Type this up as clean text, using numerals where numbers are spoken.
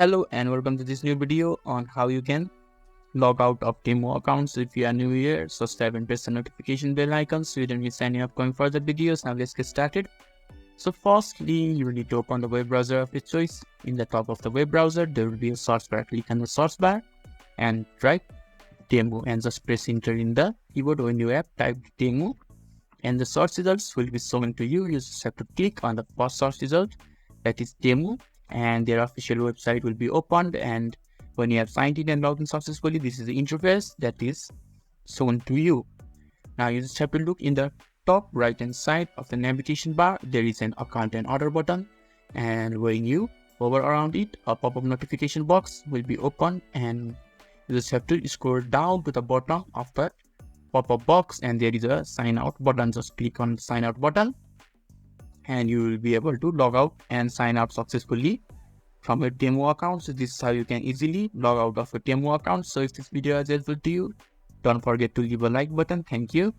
Hello and welcome to this new video on how you can log out of Temu accounts. If you are new here, subscribe and press the notification bell icon so you don't miss any upcoming further videos. Now let's get started. So firstly, you will need to open the web browser of your choice. In the top of the web browser, there will be a search bar. Click on the search bar and type Temu and just press enter in the keyboard. When you have typed Temu and the search results will be shown to you. You just have to click on the first search result, that is Temu, and their official website will be opened. And when you have signed in and logged in successfully, this is the interface that is shown to you. Now you just have to look in the top right hand side of the navigation bar. There is an account and order button, and when you hover around it, a pop-up notification box will be opened, and you just have to scroll down to the bottom of the pop-up box, and there is a sign out button. Just click on the sign out button and you will be able to log out and sign out successfully from your Temu account. So this is how you can easily log out of a Temu account. So if this video is helpful to you, don't forget to leave a like button. Thank you.